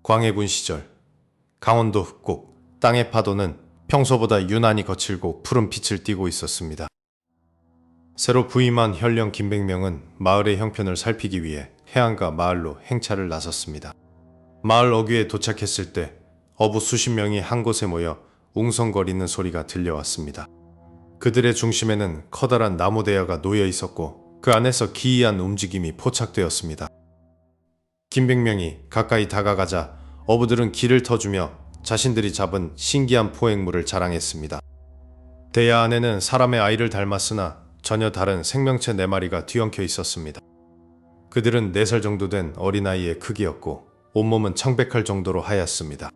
광해군 시절 강원도 흑곡 땅의 파도는 평소보다 유난히 거칠고 푸른 빛을 띠고 있었습니다. 새로 부임한 현령 김백명은 마을의 형편을 살피기 위해 해안가 마을로 행차를 나섰습니다. 마을 어귀에 도착했을 때 어부 수십 명이 한 곳에 모여 웅성거리는 소리가 들려왔습니다. 그들의 중심에는 커다란 나무 대야가 놓여 있었고 그 안에서 기이한 움직임이 포착되었습니다. 김백명이 가까이 다가가자 어부들은 기를 터주며 자신들이 잡은 신기한 포획물을 자랑했습니다. 대야 안에는 사람의 아이를 닮았으나 전혀 다른 생명체 4마리가 뒤엉켜 있었습니다. 그들은 4살 정도 된 어린아이의 크기였고 온몸은 청백할 정도로 하얗습니다.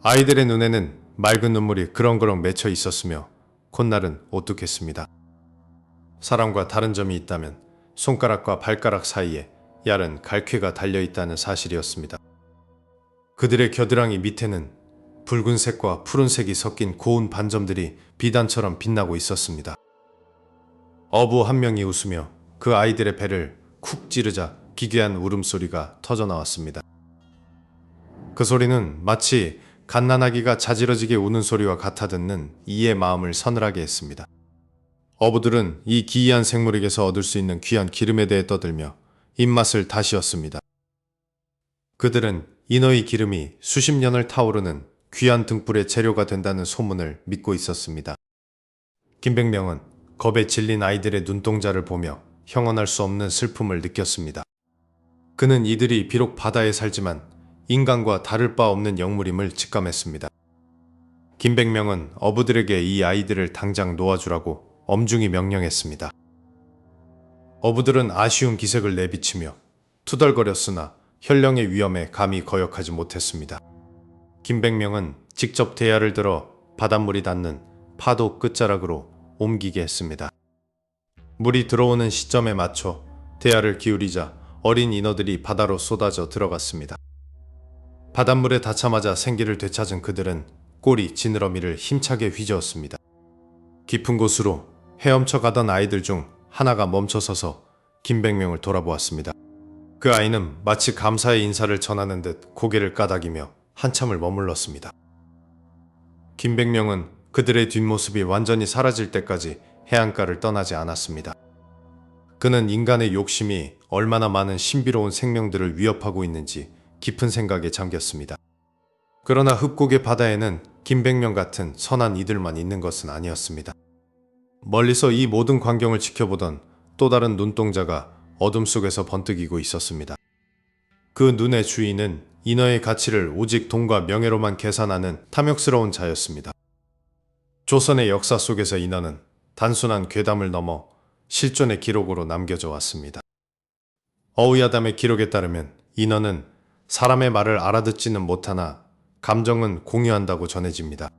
아이들의 눈에는 맑은 눈물이 그렁그렁 맺혀 있었으며 콧날은 오뚝했습니다. 사람과 다른 점이 있다면 손가락과 발가락 사이에 얇은 갈퀴가 달려있다는 사실이었습니다. 그들의 겨드랑이 밑에는 붉은색과 푸른색이 섞인 고운 반점들이 비단처럼 빛나고 있었습니다. 어부 한 명이 웃으며 그 아이들의 배를 쿡 찌르자 기괴한 울음소리가 터져나왔습니다. 그 소리는 마치 갓난아기가 자지러지게 우는 소리와 같아 듣는 이의 마음을 서늘하게 했습니다. 어부들은 이 기이한 생물에게서 얻을 수 있는 귀한 기름에 대해 떠들며 입맛을 다시었습니다. 그들은 인어의 기름이 수십 년을 타오르는 귀한 등불의 재료가 된다는 소문을 믿고 있었습니다. 김백명은 겁에 질린 아이들의 눈동자를 보며 형언할 수 없는 슬픔을 느꼈습니다. 그는 이들이 비록 바다에 살지만 인간과 다를 바 없는 영물임을 직감했습니다. 김백명은 어부들에게 이 아이들을 당장 놓아주라고 엄중히 명령했습니다. 어부들은 아쉬운 기색을 내비치며 투덜거렸으나 현령의 위험에 감히 거역하지 못했습니다. 김백명은 직접 대야를 들어 바닷물이 닿는 파도 끝자락으로 옮기게 했습니다. 물이 들어오는 시점에 맞춰 대야를 기울이자 어린 인어들이 바다로 쏟아져 들어갔습니다. 바닷물에 닿자마자 생기를 되찾은 그들은 꼬리, 지느러미를 힘차게 휘저었습니다. 깊은 곳으로 헤엄쳐 가던 아이들 중 하나가 멈춰서서 김백명을 돌아보았습니다. 그 아이는 마치 감사의 인사를 전하는 듯 고개를 까닥이며 한참을 머물렀습니다. 김백명은 그들의 뒷모습이 완전히 사라질 때까지 해안가를 떠나지 않았습니다. 그는 인간의 욕심이 얼마나 많은 신비로운 생명들을 위협하고 있는지 깊은 생각에 잠겼습니다. 그러나 흑곡의 바다에는 김백명 같은 선한 이들만 있는 것은 아니었습니다. 멀리서 이 모든 광경을 지켜보던 또 다른 눈동자가 어둠 속에서 번뜩이고 있었습니다. 그 눈의 주인은 인어의 가치를 오직 돈과 명예로만 계산하는 탐욕스러운 자였습니다. 조선의 역사 속에서 인어는 단순한 괴담을 넘어 실존의 기록으로 남겨져 왔습니다. 어우야담의 기록에 따르면 인어는 사람의 말을 알아듣지는 못하나 감정은 공유한다고 전해집니다.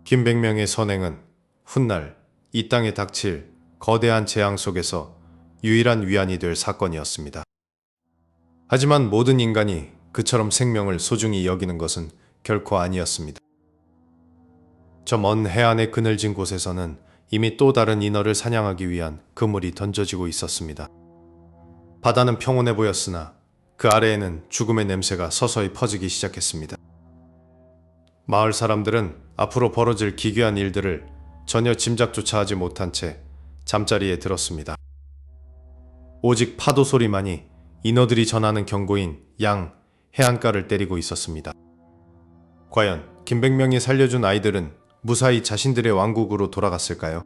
김백명의 선행은 훗날 이 땅에 닥칠 거대한 재앙 속에서 유일한 위안이 될 사건이었습니다. 하지만 모든 인간이 그처럼 생명을 소중히 여기는 것은 결코 아니었습니다. 저 먼 해안의 그늘진 곳에서는 이미 또 다른 인어를 사냥하기 위한 그물이 던져지고 있었습니다. 바다는 평온해 보였으나 그 아래에는 죽음의 냄새가 서서히 퍼지기 시작했습니다. 마을 사람들은 앞으로 벌어질 기괴한 일들을 전혀 짐작조차 하지 못한 채 잠자리에 들었습니다. 오직 파도 소리만이 인어들이 전하는 경고인 양 해안가를 때리고 있었습니다. 과연 김백명이 살려준 아이들은 무사히 자신들의 왕국으로 돌아갔을까요?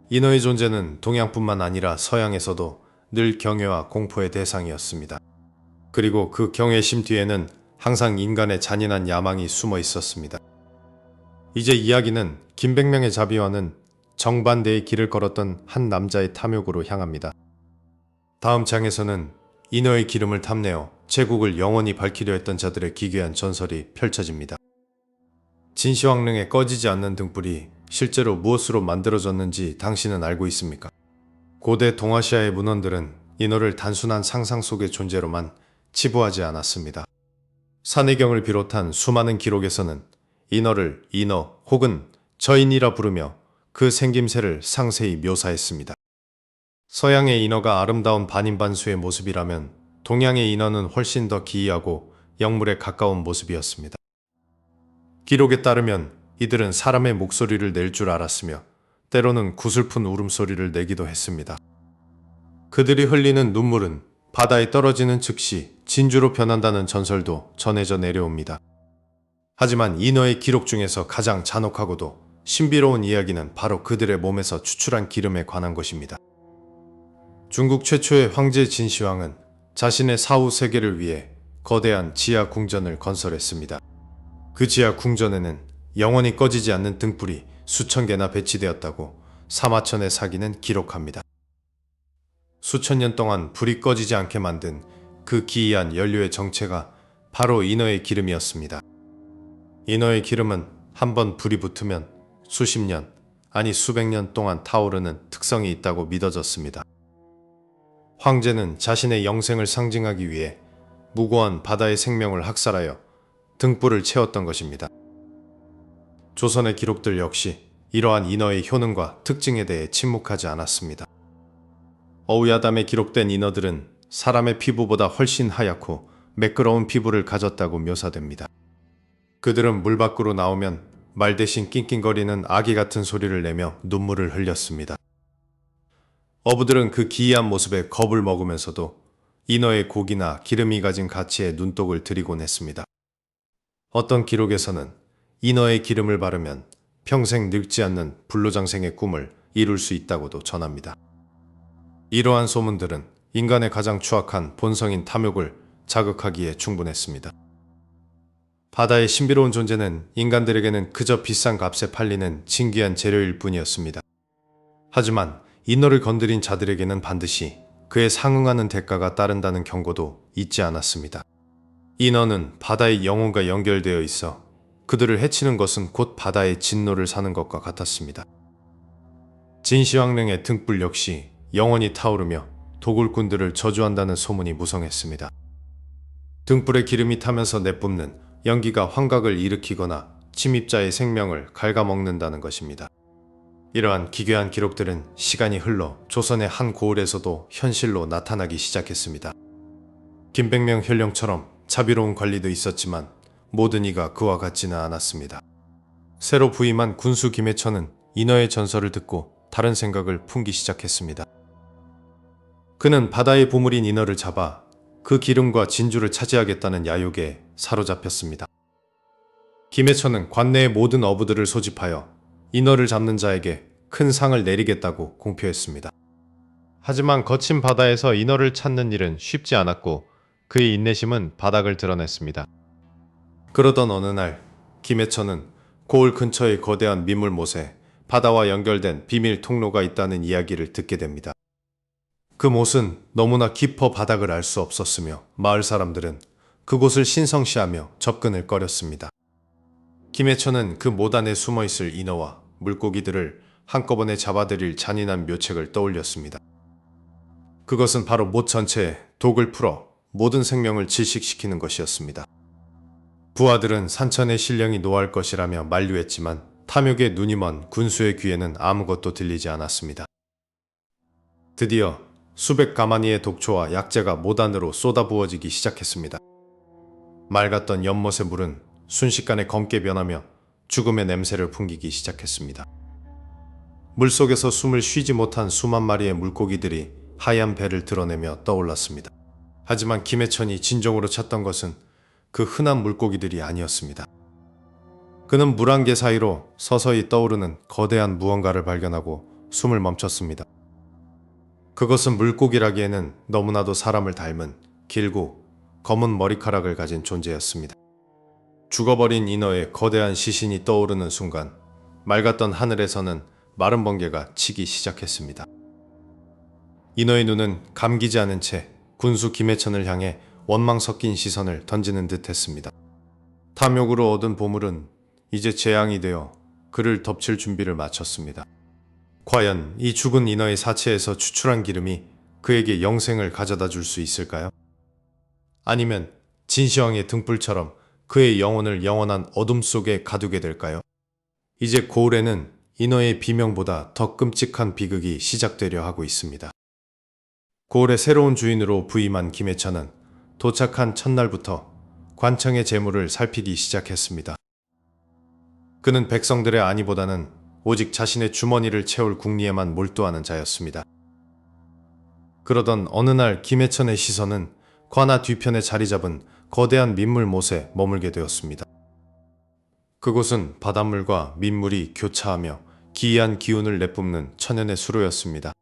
인어의 존재는 동양뿐만 아니라 서양에서도 늘 경외와 공포의 대상이었습니다. 그리고 그 경외심 뒤에는 항상 인간의 잔인한 야망이 숨어 있었습니다. 이제 이야기는 김백명의 자비와는 정반대의 길을 걸었던 한 남자의 탐욕으로 향합니다. 다음 장에서는 인어의 기름을 탐내어 제국을 영원히 밝히려 했던 자들의 기괴한 전설이 펼쳐집니다. 진시황릉에 꺼지지 않는 등불이 실제로 무엇으로 만들어졌는지 당신은 알고 있습니까? 고대 동아시아의 문헌들은 인어를 단순한 상상 속의 존재로만 치부하지 않았습니다. 산해경을 비롯한 수많은 기록에서는 인어를 인어 혹은 저인이라 부르며 그 생김새를 상세히 묘사했습니다. 서양의 인어가 아름다운 반인반수의 모습이라면 동양의 인어는 훨씬 더 기이하고 영물에 가까운 모습이었습니다. 기록에 따르면 이들은 사람의 목소리를 낼 줄 알았으며 때로는 구슬픈 울음소리를 내기도 했습니다. 그들이 흘리는 눈물은 바다에 떨어지는 즉시 진주로 변한다는 전설도 전해져 내려옵니다. 하지만 인어의 기록 중에서 가장 잔혹하고도 신비로운 이야기는 바로 그들의 몸에서 추출한 기름에 관한 것입니다. 중국 최초의 황제 진시황은 자신의 사후 세계를 위해 거대한 지하 궁전을 건설했습니다. 그 지하 궁전에는 영원히 꺼지지 않는 등불이 수천 개나 배치되었다고 사마천의 사기는 기록합니다. 수천 년 동안 불이 꺼지지 않게 만든 그 기이한 연료의 정체가 바로 인어의 기름이었습니다. 인어의 기름은 한번 불이 붙으면 수십 년, 아니 수백 년 동안 타오르는 특성이 있다고 믿어졌습니다. 황제는 자신의 영생을 상징하기 위해 무고한 바다의 생명을 학살하여 등불을 채웠던 것입니다. 조선의 기록들 역시 이러한 인어의 효능과 특징에 대해 침묵하지 않았습니다. 어우야담에 기록된 인어들은 사람의 피부보다 훨씬 하얗고 매끄러운 피부를 가졌다고 묘사됩니다. 그들은 물 밖으로 나오면 말 대신 낑낑거리는 아기 같은 소리를 내며 눈물을 흘렸습니다. 어부들은 그 기이한 모습에 겁을 먹으면서도 인어의 고기나 기름이 가진 가치에 눈독을 들이곤 했습니다. 어떤 기록에서는 인어의 기름을 바르면 평생 늙지 않는 불로장생의 꿈을 이룰 수 있다고도 전합니다. 이러한 소문들은 인간의 가장 추악한 본성인 탐욕을 자극하기에 충분했습니다. 바다의 신비로운 존재는 인간들에게는 그저 비싼 값에 팔리는 진귀한 재료일 뿐이었습니다. 하지만 인어를 건드린 자들에게는 반드시 그에 상응하는 대가가 따른다는 경고도 잊지 않았습니다. 인어는 바다의 영혼과 연결되어 있어 그들을 해치는 것은 곧 바다의 진노를 사는 것과 같았습니다. 진시황릉의 등불 역시 영원히 타오르며 도굴꾼들을 저주한다는 소문이 무성했습니다. 등불에 기름이 타면서 내뿜는 연기가 환각을 일으키거나 침입자의 생명을 갉아먹는다는 것입니다. 이러한 기괴한 기록들은 시간이 흘러 조선의 한 고을에서도 현실로 나타나기 시작했습니다. 김백명 현령처럼 자비로운 관리도 있었지만 모든 이가 그와 같지는 않았습니다. 새로 부임한 군수 김해천은 인어의 전설을 듣고 다른 생각을 품기 시작했습니다. 그는 바다의 보물인 인어를 잡아 그 기름과 진주를 차지하겠다는 야욕에 사로잡혔습니다. 김해천은 관내의 모든 어부들을 소집하여 인어를 잡는 자에게 큰 상을 내리겠다고 공표했습니다. 하지만 거친 바다에서 인어를 찾는 일은 쉽지 않았고 그의 인내심은 바닥을 드러냈습니다. 그러던 어느 날 김해천은 고을 근처의 거대한 민물못에 바다와 연결된 비밀 통로가 있다는 이야기를 듣게 됩니다. 그 못은 너무나 깊어 바닥을 알 수 없었으며 마을 사람들은 그곳을 신성시하며 접근을 꺼렸습니다. 김해천은 그 못 안에 숨어있을 인어와 물고기들을 한꺼번에 잡아들일 잔인한 묘책을 떠올렸습니다. 그것은 바로 못 전체에 독을 풀어 모든 생명을 질식시키는 것이었습니다. 부하들은 산천의 신령이 노할 것이라며 만류했지만 탐욕에 눈이 먼 군수의 귀에는 아무것도 들리지 않았습니다. 드디어 수백 가마니의 독초와 약재가 못 안으로 쏟아부어지기 시작했습니다. 맑았던 연못의 물은 순식간에 검게 변하며 죽음의 냄새를 풍기기 시작했습니다. 물속에서 숨을 쉬지 못한 수만 마리의 물고기들이 하얀 배를 드러내며 떠올랐습니다. 하지만 김해천이 진정으로 찾던 것은 그 흔한 물고기들이 아니었습니다. 그는 물 한 개 사이로 서서히 떠오르는 거대한 무언가를 발견하고 숨을 멈췄습니다. 그것은 물고기라기에는 너무나도 사람을 닮은 길고 검은 머리카락을 가진 존재였습니다. 죽어버린 인어의 거대한 시신이 떠오르는 순간 맑았던 하늘에서는 마른 번개가 치기 시작했습니다. 인어의 눈은 감기지 않은 채 군수 김해천을 향해 원망 섞인 시선을 던지는 듯 했습니다. 탐욕으로 얻은 보물은 이제 재앙이 되어 그를 덮칠 준비를 마쳤습니다. 과연 이 죽은 인어의 사체에서 추출한 기름이 그에게 영생을 가져다 줄 수 있을까요? 아니면 진시황의 등불처럼 그의 영혼을 영원한 어둠 속에 가두게 될까요? 이제 고을에는 인어의 비명보다 더 끔찍한 비극이 시작되려 하고 있습니다. 고을의 새로운 주인으로 부임한 김해천은 도착한 첫날부터 관청의 재물을 살피기 시작했습니다. 그는 백성들의 안위보다는 오직 자신의 주머니를 채울 궁리에만 몰두하는 자였습니다. 그러던 어느 날 김해천의 시선은 관아 뒤편에 자리 잡은 거대한 민물 못에 머물게 되었습니다. 그곳은 바닷물과 민물이 교차하며 기이한 기운을 내뿜는 천연의 수로였습니다.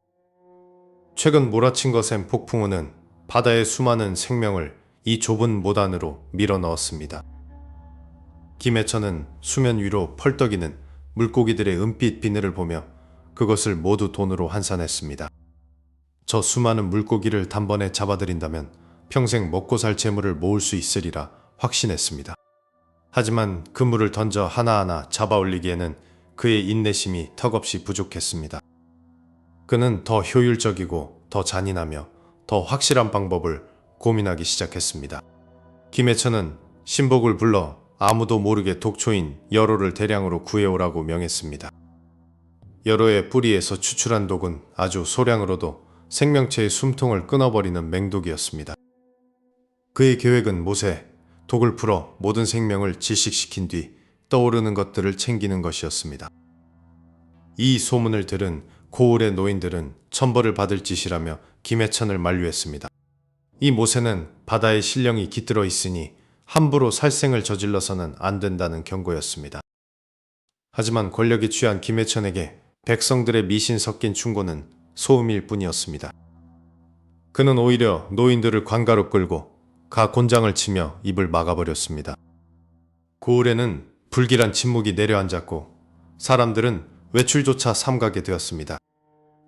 최근 몰아친 거센 폭풍우는 바다의 수많은 생명을 이 좁은 못 안으로 밀어 넣었습니다. 김해천은 수면 위로 펄떡이는 물고기들의 은빛 비늘을 보며 그것을 모두 돈으로 환산했습니다. 저 수많은 물고기를 단번에 잡아들인다면 평생 먹고 살 재물을 모을 수 있으리라 확신했습니다. 하지만 그물을 던져 하나하나 잡아 올리기에는 그의 인내심이 턱없이 부족했습니다. 그는 더 효율적이고 더 잔인하며 더 확실한 방법을 고민하기 시작했습니다. 김해천은 신복을 불러 아무도 모르게 독초인 여로를 대량으로 구해오라고 명했습니다. 여로의 뿌리에서 추출한 독은 아주 소량으로도 생명체의 숨통을 끊어버리는 맹독이었습니다. 그의 계획은 못에 독을 풀어 모든 생명을 질식시킨 뒤 떠오르는 것들을 챙기는 것이었습니다. 이 소문을 들은 고을의 노인들은 천벌을 받을 짓이라며 김해천을 만류했습니다. 이 못에는 바다의 신령이 깃들어 있으니 함부로 살생을 저질러서는 안 된다는 경고였습니다. 하지만 권력에 취한 김해천에게 백성들의 미신 섞인 충고는 소음일 뿐이었습니다. 그는 오히려 노인들을 관가로 끌고 가 곤장을 치며 입을 막아버렸습니다. 고을에는 불길한 침묵이 내려앉았고 사람들은 외출조차 삼가게 되었습니다.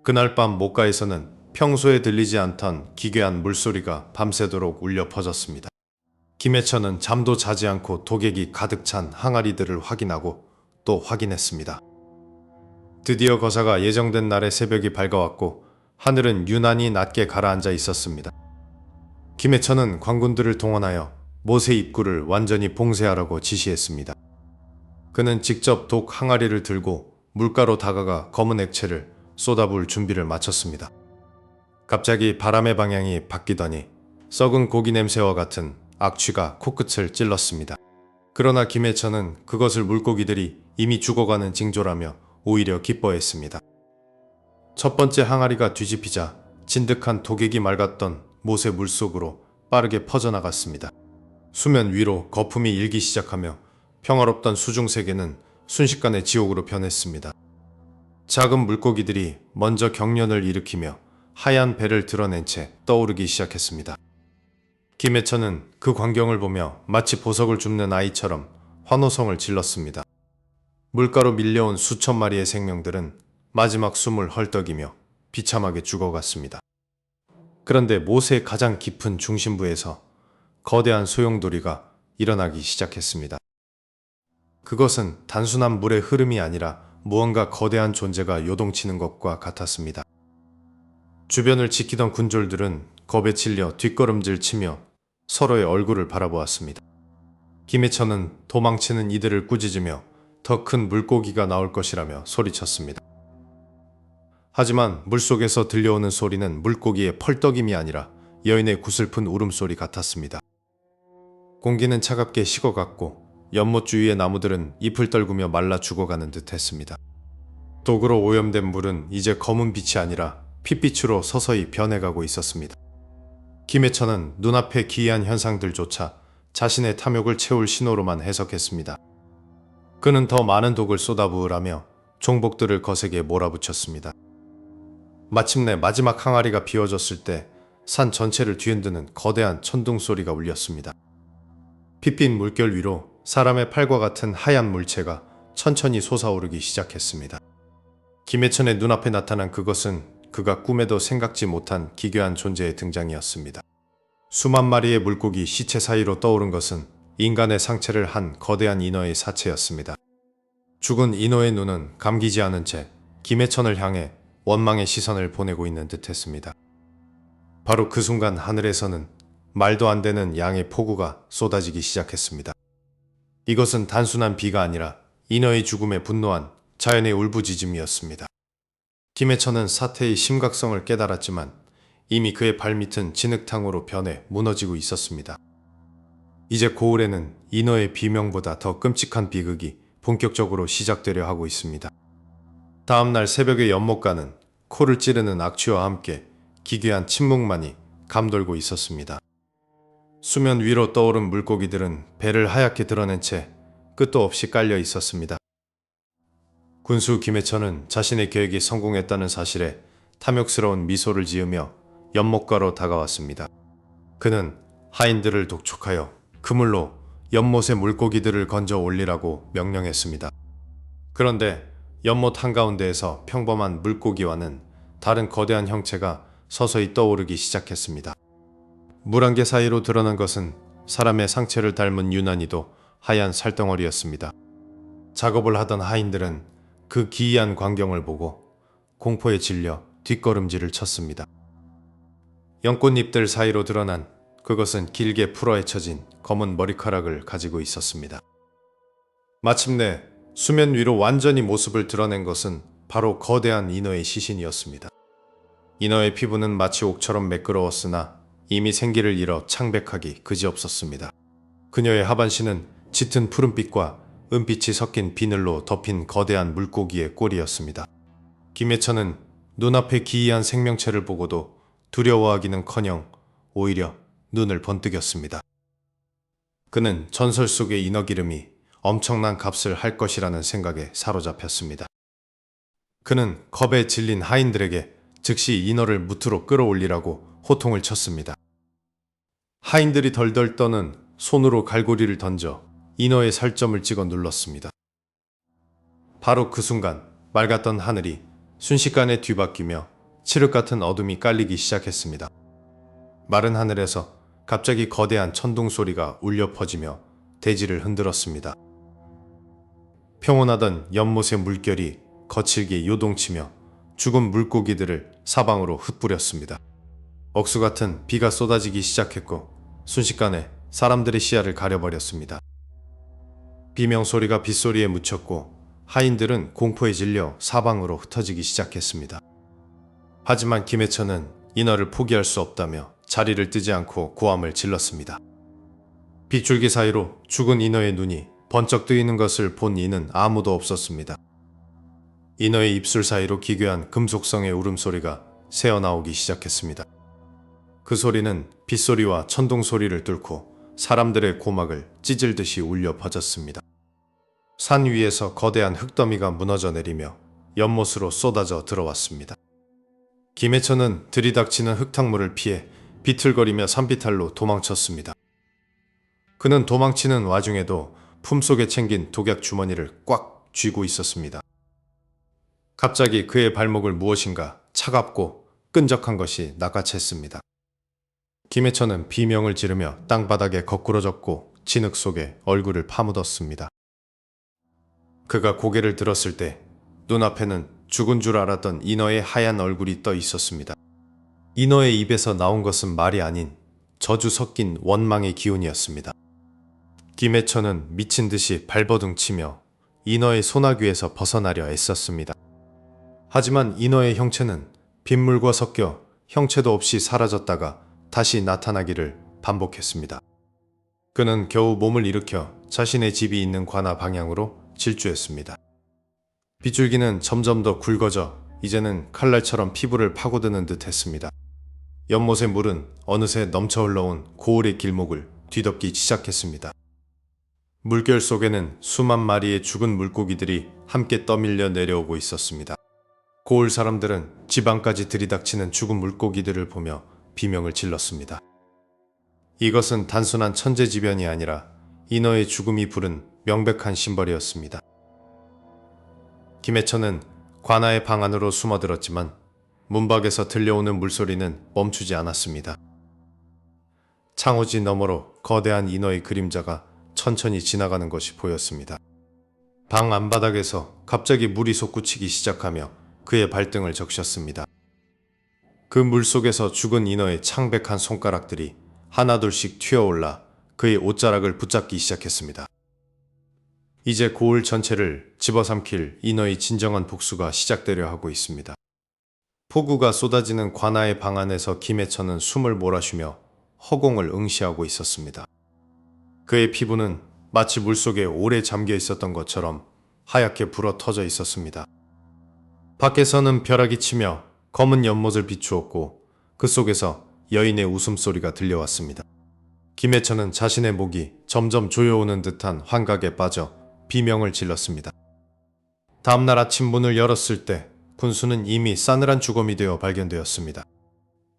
그날 밤 못가에서는 평소에 들리지 않던 기괴한 물소리가 밤새도록 울려 퍼졌습니다. 김해천은 잠도 자지 않고 독액이 가득 찬 항아리들을 확인하고 또 확인했습니다. 드디어 거사가 예정된 날의 새벽이 밝아왔고 하늘은 유난히 낮게 가라앉아 있었습니다. 김해천은 관군들을 동원하여 못의 입구를 완전히 봉쇄하라고 지시했습니다. 그는 직접 독 항아리를 들고 물가로 다가가 검은 액체를 쏟아부을 준비를 마쳤습니다. 갑자기 바람의 방향이 바뀌더니 썩은 고기 냄새와 같은 악취가 코끝을 찔렀습니다. 그러나 김해천은 그것을 물고기들이 이미 죽어가는 징조라며 오히려 기뻐했습니다. 첫 번째 항아리가 뒤집히자 진득한 독액이 맑았던 못의 물속으로 빠르게 퍼져나갔습니다. 수면 위로 거품이 일기 시작하며 평화롭던 수중세계는 순식간에 지옥으로 변했습니다. 작은 물고기들이 먼저 경련을 일으키며 하얀 배를 드러낸 채 떠오르기 시작했습니다. 김해천은 그 광경을 보며 마치 보석을 줍는 아이처럼 환호성을 질렀습니다. 물가로 밀려온 수천 마리의 생명들은 마지막 숨을 헐떡이며 비참하게 죽어갔습니다. 그런데 못의 가장 깊은 중심부에서 거대한 소용돌이가 일어나기 시작했습니다. 그것은 단순한 물의 흐름이 아니라 무언가 거대한 존재가 요동치는 것과 같았습니다. 주변을 지키던 군졸들은 겁에 질려 뒷걸음질 치며 서로의 얼굴을 바라보았습니다. 김해천은 도망치는 이들을 꾸짖으며 더 큰 물고기가 나올 것이라며 소리쳤습니다. 하지만 물속에서 들려오는 소리는 물고기의 펄떡임이 아니라 여인의 구슬픈 울음소리 같았습니다. 공기는 차갑게 식어갔고 연못 주위의 나무들은 잎을 떨구며 말라 죽어가는 듯 했습니다. 독으로 오염된 물은 이제 검은 빛이 아니라 핏빛으로 서서히 변해가고 있었습니다. 김해천은 눈앞의 기이한 현상들조차 자신의 탐욕을 채울 신호로만 해석했습니다. 그는 더 많은 독을 쏟아부으라며 종복들을 거세게 몰아붙였습니다. 마침내 마지막 항아리가 비워졌을 때 산 전체를 뒤흔드는 거대한 천둥 소리가 울렸습니다. 핏빛 물결 위로 사람의 팔과 같은 하얀 물체가 천천히 솟아오르기 시작했습니다. 김해천의 눈앞에 나타난 그것은 그가 꿈에도 생각지 못한 기괴한 존재의 등장이었습니다. 수만 마리의 물고기 시체 사이로 떠오른 것은 인간의 상체를 한 거대한 인어의 사체였습니다. 죽은 인어의 눈은 감기지 않은 채 김해천을 향해 원망의 시선을 보내고 있는 듯했습니다. 바로 그 순간 하늘에서는 말도 안 되는 양의 폭우가 쏟아지기 시작했습니다. 이것은 단순한 비가 아니라 인어의 죽음에 분노한 자연의 울부짖음이었습니다. 김해천은 사태의 심각성을 깨달았지만 이미 그의 발밑은 진흙탕으로 변해 무너지고 있었습니다. 이제 고을에는 인어의 비명보다 더 끔찍한 비극이 본격적으로 시작되려 하고 있습니다. 다음날 새벽에 연못가는 코를 찌르는 악취와 함께 기괴한 침묵만이 감돌고 있었습니다. 수면 위로 떠오른 물고기들은 배를 하얗게 드러낸 채 끝도 없이 깔려 있었습니다. 군수 김해천은 자신의 계획이 성공했다는 사실에 탐욕스러운 미소를 지으며 연못가로 다가왔습니다. 그는 하인들을 독촉하여 그물로 연못의 물고기들을 건져 올리라고 명령했습니다. 그런데 연못 한가운데에서 평범한 물고기와는 다른 거대한 형체가 서서히 떠오르기 시작했습니다. 물안개 사이로 드러난 것은 사람의 상체를 닮은 유난히도 하얀 살덩어리였습니다. 작업을 하던 하인들은 그 기이한 광경을 보고 공포에 질려 뒷걸음질을 쳤습니다. 연꽃잎들 사이로 드러난 그것은 길게 풀어헤쳐진 검은 머리카락을 가지고 있었습니다. 마침내 수면 위로 완전히 모습을 드러낸 것은 바로 거대한 인어의 시신이었습니다. 인어의 피부는 마치 옥처럼 매끄러웠으나 이미 생기를 잃어 창백하기 그지없었습니다. 그녀의 하반신은 짙은 푸른빛과 은빛이 섞인 비늘로 덮인 거대한 물고기의 꼴이었습니다. 김해천은 눈앞의 기이한 생명체를 보고도 두려워하기는커녕 오히려 눈을 번뜩였습니다. 그는 전설 속의 인어 기름이 엄청난 값을 할 것이라는 생각에 사로잡혔습니다. 그는 겁에 질린 하인들에게 즉시 인어를 무트로 끌어올리라고 호통을 쳤습니다. 하인들이 덜덜 떠는 손으로 갈고리를 던져 인어의 살점을 찍어 눌렀습니다. 바로 그 순간 맑았던 하늘이 순식간에 뒤바뀌며 칠흑 같은 어둠이 깔리기 시작했습니다. 마른 하늘에서 갑자기 거대한 천둥 소리가 울려 퍼지며 대지를 흔들었습니다. 평온하던 연못의 물결이 거칠게 요동치며 죽은 물고기들을 사방으로 흩뿌렸습니다. 억수 같은 비가 쏟아지기 시작했고 순식간에 사람들의 시야를 가려버렸습니다. 비명소리가 빗소리에 묻혔고 하인들은 공포에 질려 사방으로 흩어지기 시작했습니다. 하지만 김해천은 인어를 포기할 수 없다며 자리를 뜨지 않고 고함을 질렀습니다. 빗줄기 사이로 죽은 인어의 눈이 번쩍 뜨이는 것을 본 이는 아무도 없었습니다. 인어의 입술 사이로 기괴한 금속성의 울음소리가 새어나오기 시작했습니다. 그 소리는 빗소리와 천둥소리를 뚫고 사람들의 고막을 찢을듯이 울려 퍼졌습니다. 산 위에서 거대한 흙더미가 무너져 내리며 연못으로 쏟아져 들어왔습니다. 김해천은 들이닥치는 흙탕물을 피해 비틀거리며 산비탈로 도망쳤습니다. 그는 도망치는 와중에도 품속에 챙긴 독약 주머니를 꽉 쥐고 있었습니다. 갑자기 그의 발목을 무엇인가 차갑고 끈적한 것이 낚아챘습니다. 김해천은 비명을 지르며 땅바닥에 거꾸러졌고 진흙 속에 얼굴을 파묻었습니다. 그가 고개를 들었을 때 눈앞에는 죽은 줄 알았던 인어의 하얀 얼굴이 떠 있었습니다. 인어의 입에서 나온 것은 말이 아닌 저주 섞인 원망의 기운이었습니다. 김해천은 미친 듯이 발버둥 치며 인어의 소나귀에서 벗어나려 애썼습니다. 하지만 인어의 형체는 빗물과 섞여 형체도 없이 사라졌다가 다시 나타나기를 반복했습니다. 그는 겨우 몸을 일으켜 자신의 집이 있는 관아 방향으로 질주했습니다. 빗줄기는 점점 더 굵어져 이제는 칼날처럼 피부를 파고드는 듯 했습니다. 연못의 물은 어느새 넘쳐 흘러온 고을의 길목을 뒤덮기 시작했습니다. 물결 속에는 수만 마리의 죽은 물고기들이 함께 떠밀려 내려오고 있었습니다. 고을 사람들은 지방까지 들이닥치는 죽은 물고기들을 보며 비명을 질렀습니다. 이것은 단순한 천재지변이 아니라 인어의 죽음이 부른 명백한 심벌이었습니다. 김해천은 관아의 방 안으로 숨어들었지만 문밖에서 들려오는 물소리는 멈추지 않았습니다. 창호지 너머로 거대한 인어의 그림자가 천천히 지나가는 것이 보였습니다. 방 안바닥에서 갑자기 물이 솟구치기 시작하며 그의 발등을 적셨습니다. 그 물속에서 죽은 인어의 창백한 손가락들이 하나둘씩 튀어올라 그의 옷자락을 붙잡기 시작했습니다. 이제 고을 전체를 집어삼킬 인어의 진정한 복수가 시작되려 하고 있습니다. 폭우가 쏟아지는 관아의 방 안에서 김해천은 숨을 몰아쉬며 허공을 응시하고 있었습니다. 그의 피부는 마치 물속에 오래 잠겨 있었던 것처럼 하얗게 불어 터져 있었습니다. 밖에서는 벼락이 치며 검은 연못을 비추었고 그 속에서 여인의 웃음소리가 들려왔습니다. 김해천은 자신의 목이 점점 조여오는 듯한 환각에 빠져 비명을 질렀습니다. 다음날 아침 문을 열었을 때 군수는 이미 싸늘한 주검이 되어 발견되었습니다.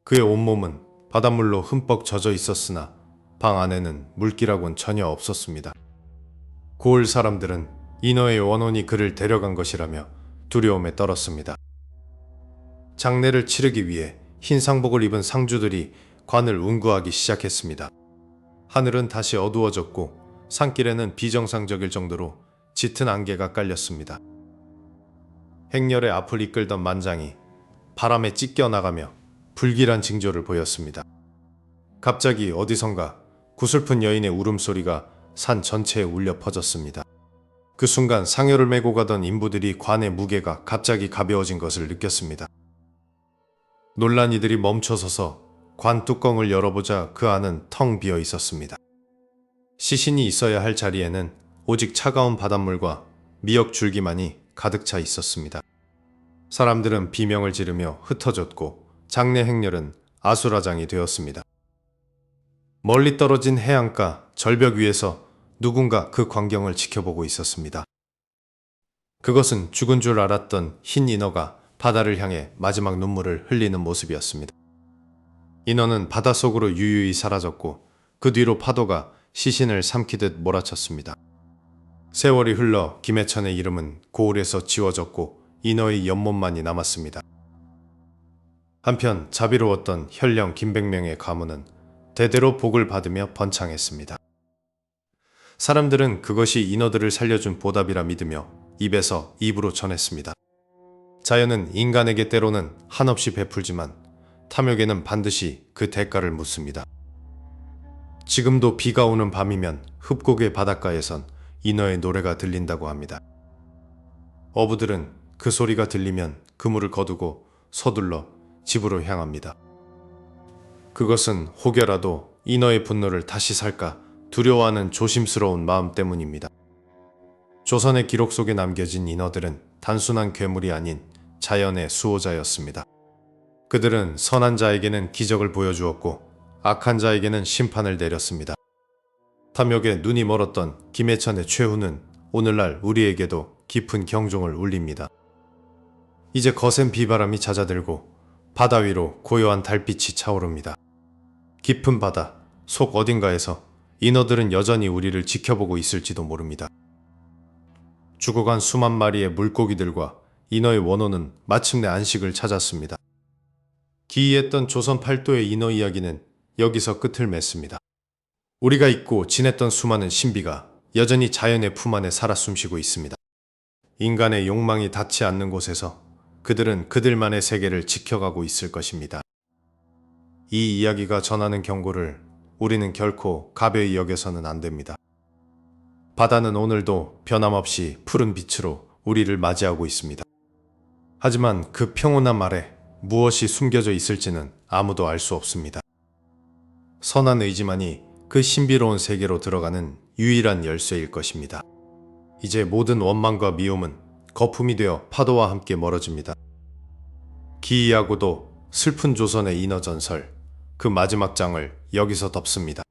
그의 온몸은 바닷물로 흠뻑 젖어 있었으나 방 안에는 물기라곤 전혀 없었습니다. 고을 사람들은 인어의 원혼이 그를 데려간 것이라며 두려움에 떨었습니다. 장례를 치르기 위해 흰 상복을 입은 상주들이 관을 운구하기 시작했습니다. 하늘은 다시 어두워졌고 산길에는 비정상적일 정도로 짙은 안개가 깔렸습니다. 행렬의 앞을 이끌던 만장이 바람에 찢겨나가며 불길한 징조를 보였습니다. 갑자기 어디선가 구슬픈 여인의 울음소리가 산 전체에 울려 퍼졌습니다. 그 순간 상여를 메고 가던 인부들이 관의 무게가 갑자기 가벼워진 것을 느꼈습니다. 놀란 이들이 멈춰서서 관 뚜껑을 열어보자 그 안은 텅 비어 있었습니다. 시신이 있어야 할 자리에는 오직 차가운 바닷물과 미역 줄기만이 가득 차 있었습니다. 사람들은 비명을 지르며 흩어졌고 장례 행렬은 아수라장이 되었습니다. 멀리 떨어진 해안가 절벽 위에서 누군가 그 광경을 지켜보고 있었습니다. 그것은 죽은 줄 알았던 흰 인어가 바다를 향해 마지막 눈물을 흘리는 모습이었습니다. 인어는 바닷속으로 유유히 사라졌고 그 뒤로 파도가 시신을 삼키듯 몰아쳤습니다. 세월이 흘러 김해천의 이름은 고을에서 지워졌고 인어의 연못만이 남았습니다. 한편 자비로웠던 현령 김백명의 가문은 대대로 복을 받으며 번창했습니다. 사람들은 그것이 인어들을 살려준 보답이라 믿으며 입에서 입으로 전했습니다. 자연은 인간에게 때로는 한없이 베풀지만 탐욕에는 반드시 그 대가를 묻습니다. 지금도 비가 오는 밤이면 흡곡의 바닷가에선 인어의 노래가 들린다고 합니다. 어부들은 그 소리가 들리면 그물을 거두고 서둘러 집으로 향합니다. 그것은 혹여라도 인어의 분노를 다시 살까 두려워하는 조심스러운 마음 때문입니다. 조선의 기록 속에 남겨진 인어들은 단순한 괴물이 아닌 자연의 수호자였습니다. 그들은 선한 자에게는 기적을 보여주었고 악한 자에게는 심판을 내렸습니다. 탐욕에 눈이 멀었던 김해천의 최후는 오늘날 우리에게도 깊은 경종을 울립니다. 이제 거센 비바람이 잦아들고 바다 위로 고요한 달빛이 차오릅니다. 깊은 바다 속 어딘가에서 인어들은 여전히 우리를 지켜보고 있을지도 모릅니다. 죽어간 수만 마리의 물고기들과 인어의 원혼은 마침내 안식을 찾았습니다. 기이했던 조선 팔도의 인어 이야기는 여기서 끝을 맺습니다. 우리가 잊고 지냈던 수많은 신비가 여전히 자연의 품 안에 살아 숨쉬고 있습니다. 인간의 욕망이 닿지 않는 곳에서 그들은 그들만의 세계를 지켜가고 있을 것입니다. 이 이야기가 전하는 경고를 우리는 결코 가벼이 여겨서는 안 됩니다. 바다는 오늘도 변함없이 푸른 빛으로 우리를 맞이하고 있습니다. 하지만 그 평온함 아래 무엇이 숨겨져 있을지는 아무도 알 수 없습니다. 선한 의지만이 그 신비로운 세계로 들어가는 유일한 열쇠일 것입니다. 이제 모든 원망과 미움은 거품이 되어 파도와 함께 멀어집니다. 기이하고도 슬픈 조선의 인어 전설, 그 마지막 장을 여기서 덮습니다.